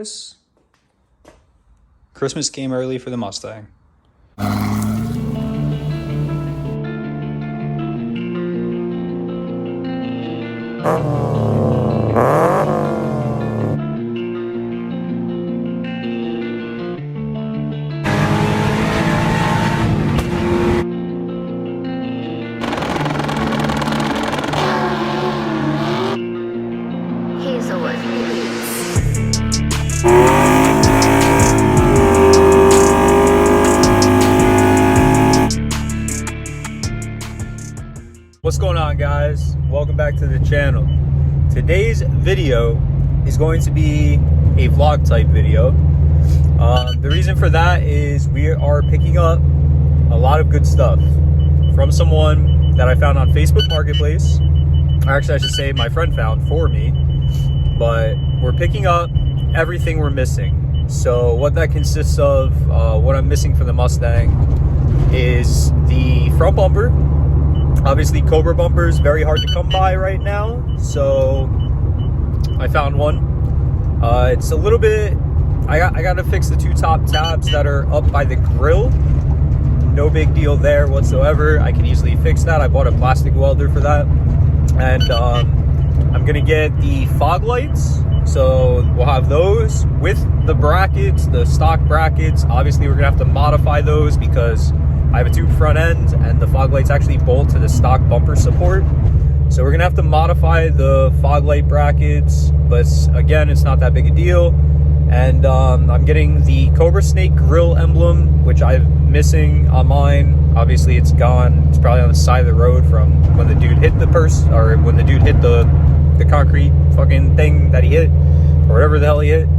guys. Christmas came early for the Mustang. What's going on, guys? Welcome back to the channel. Today's video is going to be a vlog type video. The reason for that is we are picking up a lot of good stuff from someone that I found on Facebook Marketplace. Or actually, I should say my friend found for me. But we're picking up everything we're missing. So what that consists of, what I'm missing for the Mustang is the front bumper. Obviously, Cobra bumpers very hard to come by right now, so I found one. It's a little bit. I got to fix the two top tabs that are up by the grill. No big deal there whatsoever. I can easily fix that. I bought a plastic welder for that, and I'm gonna get the fog lights. So we'll have those with the brackets, the stock brackets. Obviously, we're gonna have to modify those because I have a tube front end and the fog lights actually bolt to the stock bumper support. So we're gonna have to modify the fog light brackets, but again, it's not that big a deal. And I'm getting the Cobra Snake grill emblem, which I'm missing on mine. Obviously it's gone. It's probably on the side of the road from when the dude hit the or when the dude hit the concrete fucking thing that he hit, or whatever the hell he hit.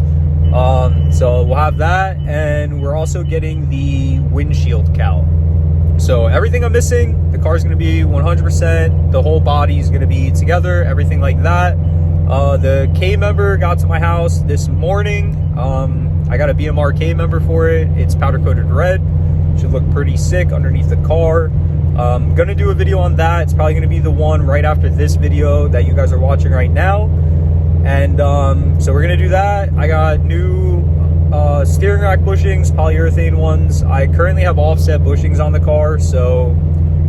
So we'll have that, and we're also getting the windshield cowl. So everything I'm missing, the car's going to be 100%, the whole body is going to be together, everything like that. The K member got to my house this morning. I got a BMR K member for it. It's powder coated red. Should look pretty sick underneath the car. I'm going to do a video on that. It's probably going to be the one right after this video that you guys are watching right now. And so we're going to do that. I got new steering rack bushings, polyurethane ones. I currently have offset bushings on the car, so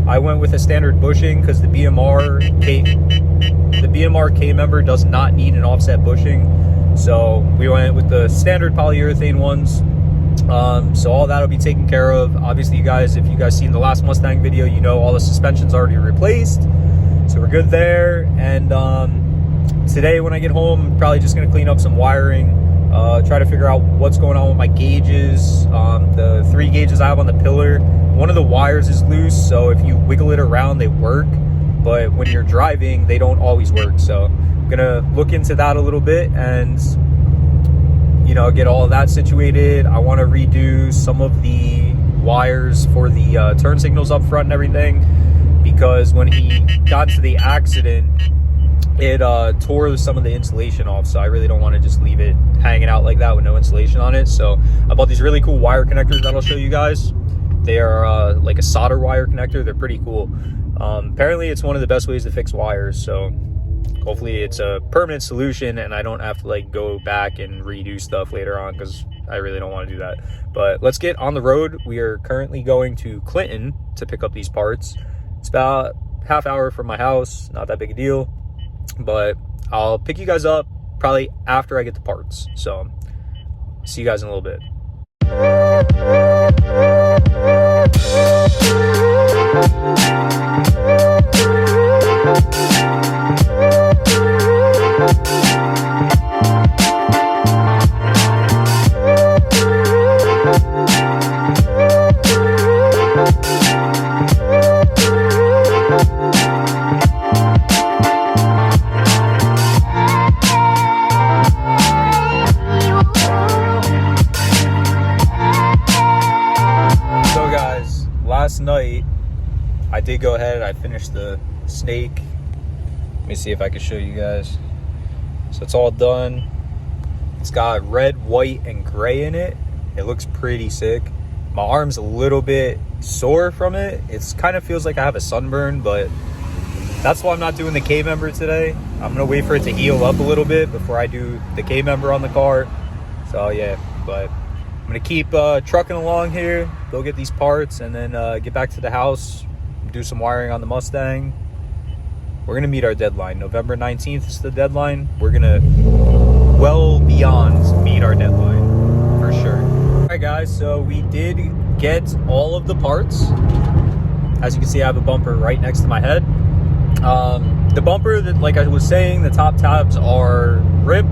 I went with a standard bushing because the BMR K member does not need an offset bushing. So we went with the standard polyurethane ones. So all that'll be taken care of. Obviously, you guys, if you guys seen the last Mustang video, you know all the suspension's already replaced. So we're good there. And today when I get home, I'm probably just gonna clean up some wiring. Try to figure out what's going on with my gauges. The 3 gauges I have on the pillar, one of the wires is loose, so if you wiggle it around, they work. But when you're driving, they don't always work. So I'm gonna look into that a little bit and, you know, get all of that situated. I want to redo some of the wires for the turn signals up front and everything, because when he got into the accident, it tore some of the insulation off, so I really don't want to just leave it hanging out like that with no insulation on it. So I bought these really cool wire connectors that I'll show you guys. They are like a solder wire connector. They're pretty cool. Apparently it's one of the best ways to fix wires, so hopefully it's a permanent solution and I don't have to like go back and redo stuff later on, because I really don't want to do that. But let's get on the road. We are currently going to Clinton to pick up these parts. It's about half hour from my house, not that big a deal. But I'll pick you guys up probably after I get the parts. So see you guys in a little bit. Last night I did go ahead and I finished the Snake. Let me see if I can show you guys. So it's all done. It's got red, white, and gray in it. It looks pretty sick. My arm's a little bit sore from it. It kind of feels like I have a sunburn, but that's why I'm not doing the K member today. I'm gonna wait for it to heal up a little bit before I do the K member on the car. So yeah, but I'm gonna keep trucking along here, go get these parts, and then get back to the house, do some wiring on the Mustang. We're gonna meet our deadline. November 19th is the deadline. We're gonna well beyond meet our deadline for sure. All right guys, so we did get all of the parts. As you can see, I have a bumper right next to my head. The bumper, that, like I was saying, the top tabs are ripped.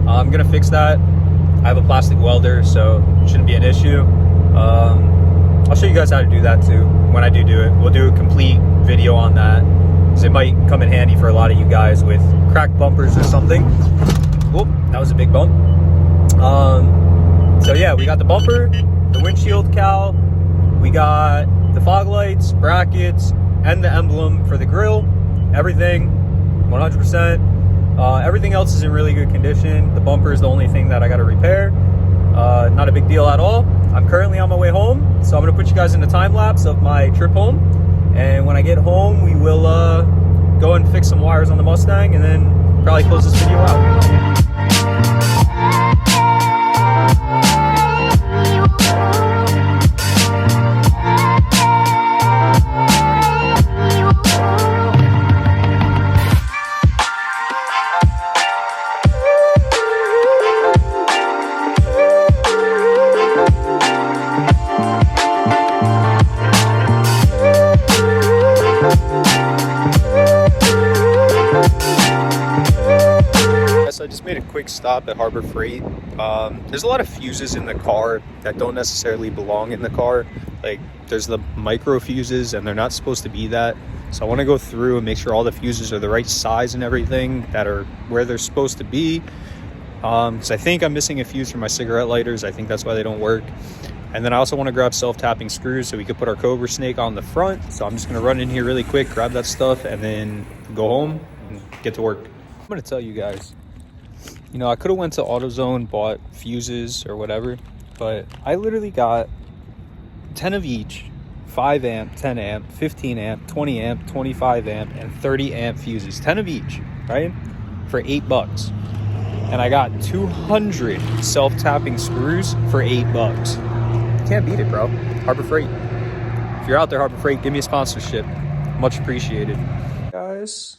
I'm gonna fix that. I have a plastic welder, so it shouldn't be an issue. I'll show you guys how to do that too when I do it. We'll do a complete video on that, because it might come in handy for a lot of you guys with cracked bumpers or something. Whoop, that was a big bump. So yeah, we got the bumper, the windshield cowl, we got the fog lights, brackets, and the emblem for the grille. Everything 100%. Everything else is in really good condition. The bumper is the only thing that I got to repair. Not a big deal at all. I'm currently on my way home, so I'm gonna put you guys in a time lapse of my trip home. And when I get home, we will go and fix some wires on the Mustang, and then probably close this video out. I just made a quick stop at Harbor Freight. There's a lot of fuses in the car that don't necessarily belong in the car. Like, there's the micro fuses, and they're not supposed to be that. So I want to go through and make sure all the fuses are the right size and everything, that are where they're supposed to be. Because I think I'm missing a fuse for my cigarette lighters. I think that's why they don't work. And then I also want to grab self-tapping screws so we could put our Cobra Snake on the front. So I'm just going to run in here really quick, grab that stuff, and then go home and get to work. I'm going to tell you guys, you know, I could have went to AutoZone, bought fuses or whatever, but I literally got 10 of each, 5 amp, 10 amp, 15 amp, 20 amp, 25 amp, and 30 amp fuses, 10 of each, right? For $8. And I got 200 self-tapping screws for $8. You can't beat it, bro. Harbor Freight. If you're out there, Harbor Freight, give me a sponsorship. Much appreciated. Guys,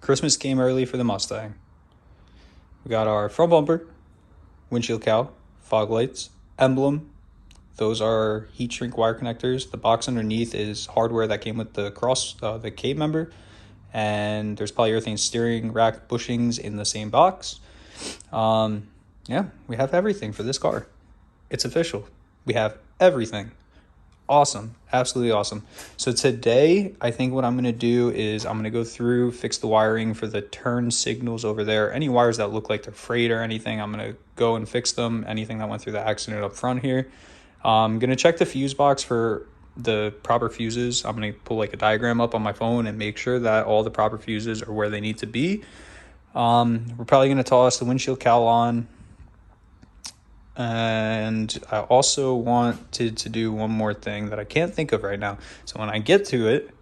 Christmas came early for the Mustang. We got our front bumper, windshield cowl, fog lights, emblem. Those are heat shrink wire connectors. The box underneath is hardware that came with the Cape member. And there's polyurethane steering rack bushings in the same box. Yeah, we have everything for this car. It's official. We have everything. Awesome. Absolutely awesome. So today, I think what I'm going to do is I'm going to go through, fix the wiring for the turn signals over there. Any wires that look like they're frayed or anything, I'm going to go and fix them. Anything that went through the accident up front here. I'm going to check the fuse box for the proper fuses. I'm going to pull like a diagram up on my phone and make sure that all the proper fuses are where they need to be. We're probably going to toss the windshield cowl on. And I also wanted to do one more thing that I can't think of right now. So when I get to it,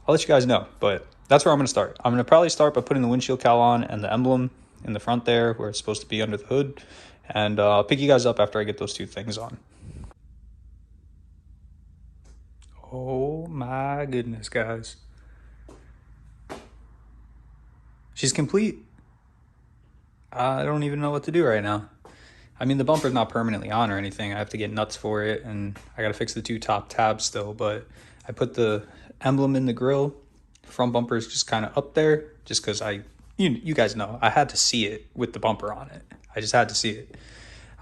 I'll let you guys know. But that's where I'm going to start. I'm going to probably start by putting the windshield cowl on and the emblem in the front there where it's supposed to be under the hood. And I'll pick you guys up after I get those two things on. Oh my goodness, guys. She's complete. I don't even know what to do right now. I mean, the bumper's not permanently on or anything. I have to get nuts for it, and I got to fix the two top tabs still, but I put the emblem in the grille. Front bumper is just kind of up there just because you guys know, I had to see it with the bumper on it. I just had to see it.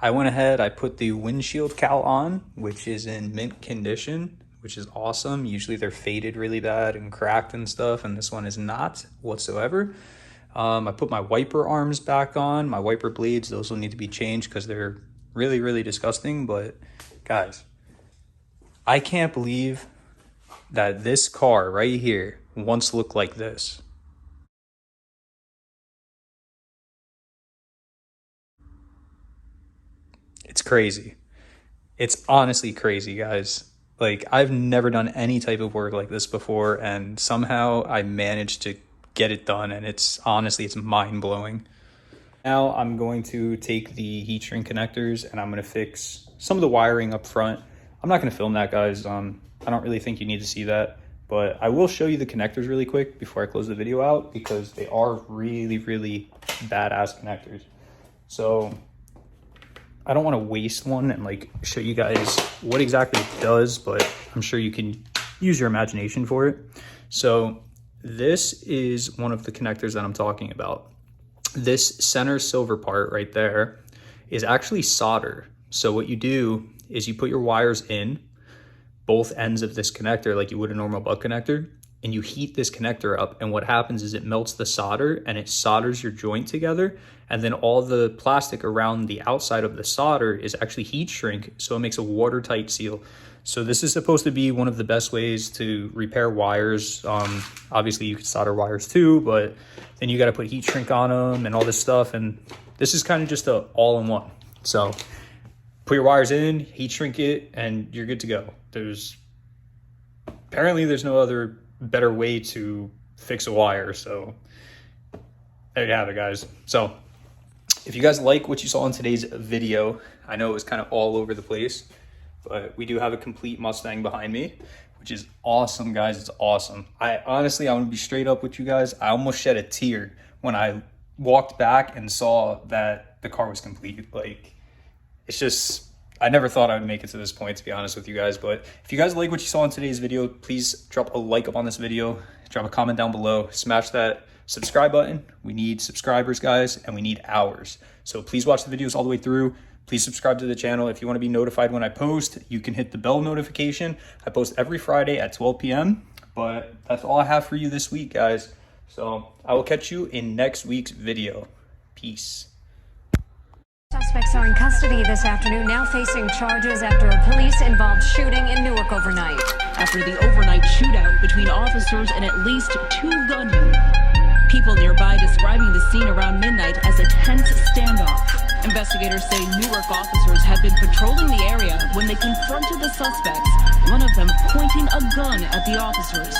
I went ahead, I put the windshield cowl on, which is in mint condition, which is awesome. Usually they're faded really bad and cracked and stuff, and this one is not whatsoever. I put my wiper arms back on, my wiper blades. Those will need to be changed because they're really, really disgusting. But guys, I can't believe that this car right here once looked like this. It's crazy. It's honestly crazy, guys. Like, I've never done any type of work like this before, and somehow I managed to get it done, and it's honestly, it's mind-blowing. Now I'm going to take the heat shrink connectors and I'm going to fix some of the wiring up front. I'm not going to film that, guys. I don't really think you need to see that, but I will show you the connectors really quick before I close the video out, because they are really, really badass connectors. So I don't want to waste one and like show you guys what exactly it does, but I'm sure you can use your imagination for it. So this is one of the connectors that I'm talking about. This center silver part right there is actually solder. So what you do is you put your wires in both ends of this connector like you would a normal butt connector, and you heat this connector up, and what happens is it melts the solder and it solders your joint together, and then all the plastic around the outside of the solder is actually heat shrink, so it makes a watertight seal. So this is supposed to be one of the best ways to repair wires. Obviously you could solder wires too, but then you got to put heat shrink on them and all this stuff, and this is kind of just a all-in-one. So put your wires in, heat shrink it, and you're good to go. Apparently there's no other better way to fix a wire. So there you have it, guys. So if you guys like what you saw in today's video, I know it was kind of all over the place, but we do have a complete Mustang behind me, which is awesome, guys. It's awesome. Honestly, I'm gonna be straight up with you guys. I almost shed a tear when I walked back and saw that the car was complete. Like, it's just, I never thought I would make it to this point, to be honest with you guys. But if you guys like what you saw in today's video, please drop a like up on this video, drop a comment down below, smash that subscribe button. We need subscribers, guys, and we need hours. So please watch the videos all the way through. Please subscribe to the channel. If you want to be notified when I post, you can hit the bell notification. I post every Friday at 12 p.m. But that's all I have for you this week, guys. So I will catch you in next week's video. Peace. Suspects are in custody this afternoon, now facing charges after a police-involved shooting in Newark overnight. After the overnight shootout between officers and at least 2 gunmen. People nearby describing the scene around midnight as a tense standoff. Investigators say Newark officers had been patrolling the area when they confronted the suspects, one of them pointing a gun at the officers.